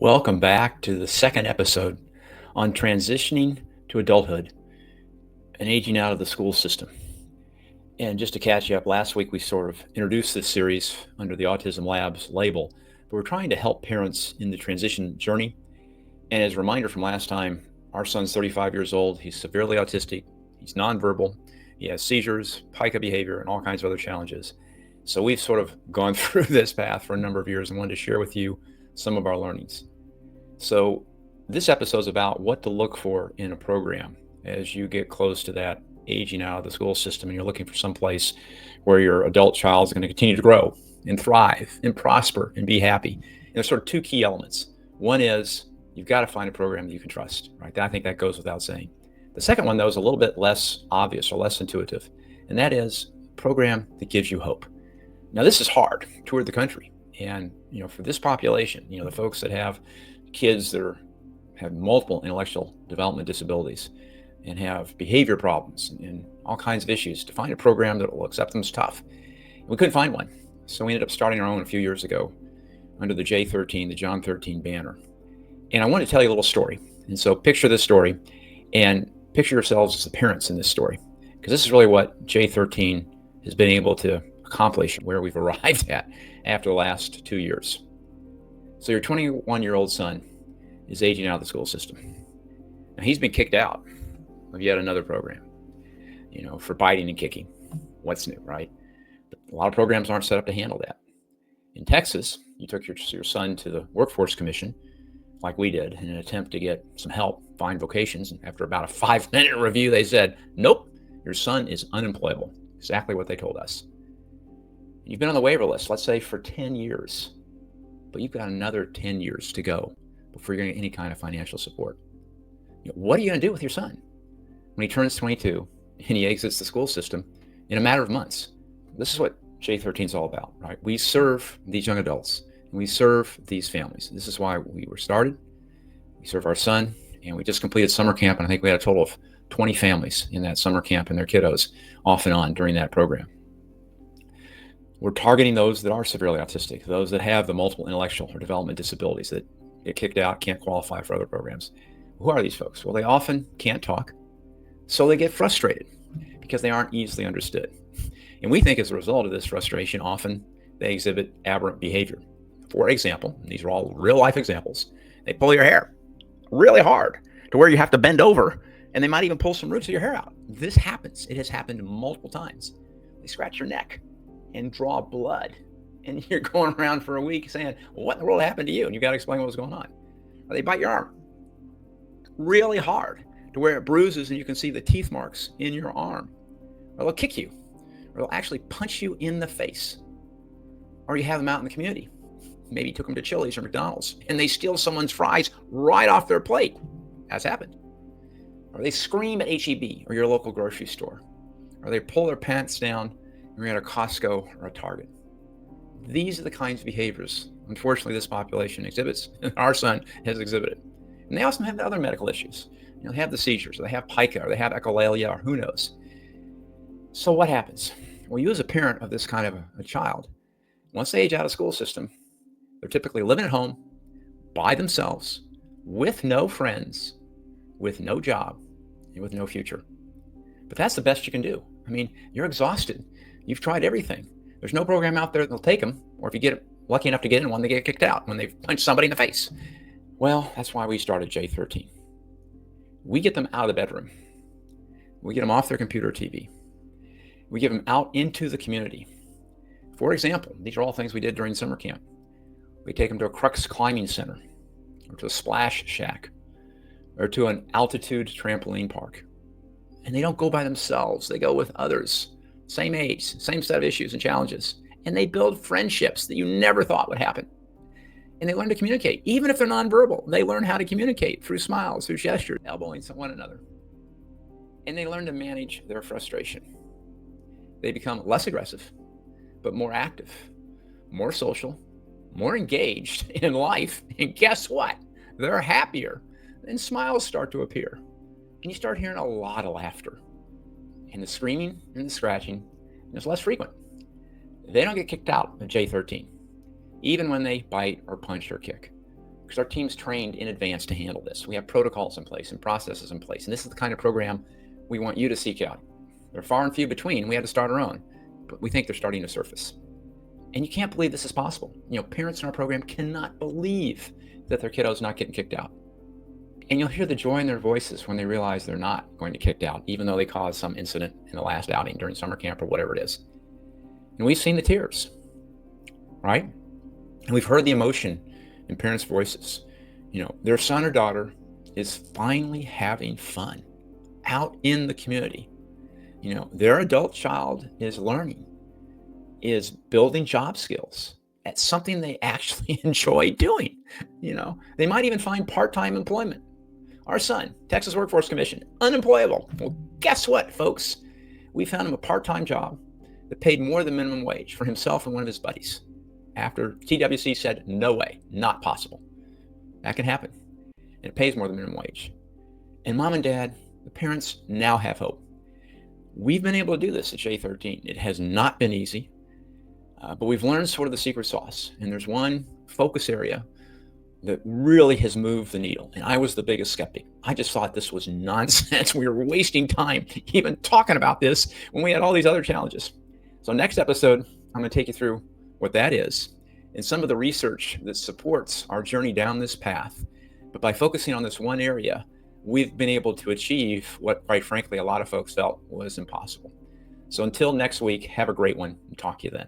Welcome back to the second episode on transitioning to adulthood and aging out of the school system. And just to catch you up, last week we sort of introduced this series under the Autism Labs label, but we're trying to help parents in the transition journey. And as a reminder from last time, our son's 35 years old. He's severely autistic. He's nonverbal. He has seizures, pica behavior, and all kinds of other challenges. So we've sort of gone through this path for a number of years and wanted to share with you some of our learnings. So this episode is about what to look for in a program as you get close to that aging out of the school system and you're looking for some place where your adult child is going to continue to grow and thrive and prosper and be happy. And there's sort of two key elements. One is you've got to find a program that you can trust, right? I think that goes without saying. The second one, though, is a little bit less obvious or less intuitive, and that is a program that gives you hope. Now, this is hard. Toured the country, and for this population, the folks that have kids that have multiple intellectual development disabilities and have behavior problems and all kinds of issues, to find a program that will accept them is tough. And we couldn't find one, so we ended up starting our own a few years ago under the J13, the John 13 banner. And I want to tell you a little story. And so picture this story and picture yourselves as the parents in this story, because this is really what J13 has been able to accomplish, where we've arrived at after the last 2 years. So your 21-year-old son is aging out of the school system. Now, he's been kicked out of yet another program, for biting and kicking. What's new, right? But a lot of programs aren't set up to handle that. In Texas, you took your son to the Workforce Commission, like we did, in an attempt to get some help, find vocations. And after about a 5-minute review, they said, nope, your son is unemployable. Exactly what they told us. You've been on the waiver list, let's say, for 10 years, but you've got another 10 years to go before you're going to get any kind of financial support. What are you going to do with your son when he turns 22 and he exits the school system in a matter of months? This is what J13 is all about, right? We serve these young adults and we serve these families. This is why we were started. We serve our son, and we just completed summer camp, and I think we had a total of 20 families in that summer camp and their kiddos off and on during that program. We're targeting those that are severely autistic, those that have the multiple intellectual or development disabilities that get kicked out, can't qualify for other programs. Who are these folks? Well, they often can't talk, so they get frustrated because they aren't easily understood. And we think as a result of this frustration, often they exhibit aberrant behavior. For example, these are all real life examples, they pull your hair really hard to where you have to bend over, and they might even pull some roots of your hair out. This happens. It has happened multiple times. They scratch your neck and draw blood, and you're going around for a week saying, what in the world happened to you? And you got to explain what was going on. Or they bite your arm really hard to where it bruises and you can see the teeth marks in your arm. Or they'll kick you, or they'll actually punch you in the face. Or you have them out in the community. Maybe you took them to Chili's or McDonald's and they steal someone's fries right off their plate. That's happened. Or they scream at HEB or your local grocery store. Or they pull their pants down and you're at a Costco or a Target. These are the kinds of behaviors, unfortunately, this population exhibits, and our son has exhibited. And they also have the other medical issues. They have the seizures, or they have pica, or they have echolalia, or who knows. So what happens? Well, you as a parent of this kind of a child, once they age out of the school system, they're typically living at home by themselves with no friends, with no job, and with no future. But that's the best you can do. I mean, you're exhausted. You've tried everything. There's no program out there that'll take them, or if you get lucky enough to get in one, they get kicked out when they've punched somebody in the face. Well, that's why we started J13. We get them out of the bedroom. We get them off their computer or TV. We get them out into the community. For example, these are all things we did during summer camp. We take them to a Crux climbing center, or to a splash shack, or to an altitude trampoline park. And they don't go by themselves. They go with others, same age, same set of issues and challenges. And they build friendships that you never thought would happen. And they learn to communicate. Even if they're nonverbal, they learn how to communicate through smiles, through gestures, elbowing one another. And they learn to manage their frustration. They become less aggressive, but more active, more social, more engaged in life. And guess what? They're happier. Then smiles start to appear. And you start hearing a lot of laughter. And the screaming and the scratching is less frequent. They don't get kicked out of J13, even when they bite or punch or kick. because our team's trained in advance to handle this. We have protocols in place and processes in place. And this is the kind of program we want you to seek out. They're far and few between. We had to start our own, but we think they're starting to surface. And you can't believe this is possible. Parents in our program cannot believe that their kiddo's not getting kicked out. And you'll hear the joy in their voices when they realize they're not going to get kicked out, even though they caused some incident in the last outing during summer camp or whatever it is. And we've seen the tears, right? And we've heard the emotion in parents' voices. Their son or daughter is finally having fun out in the community. Their adult child is learning, is building job skills at something they actually enjoy doing. They might even find part-time employment. Our son, Texas Workforce Commission, unemployable. Well, guess what, folks? We found him a part-time job that paid more than minimum wage for himself and one of his buddies after TWC said, no way, not possible. That can happen. And it pays more than minimum wage. And mom and dad, the parents, now have hope. We've been able to do this at J13. It has not been easy, but we've learned sort of the secret sauce. And there's one focus area that really has moved the needle. And I was the biggest skeptic. I just thought this was nonsense. We were wasting time even talking about this when we had all these other challenges. So next episode, I'm going to take you through what that is and some of the research that supports our journey down this path. But by focusing on this one area, we've been able to achieve what, quite frankly, a lot of folks felt was impossible. So until next week, have a great one and talk to you then.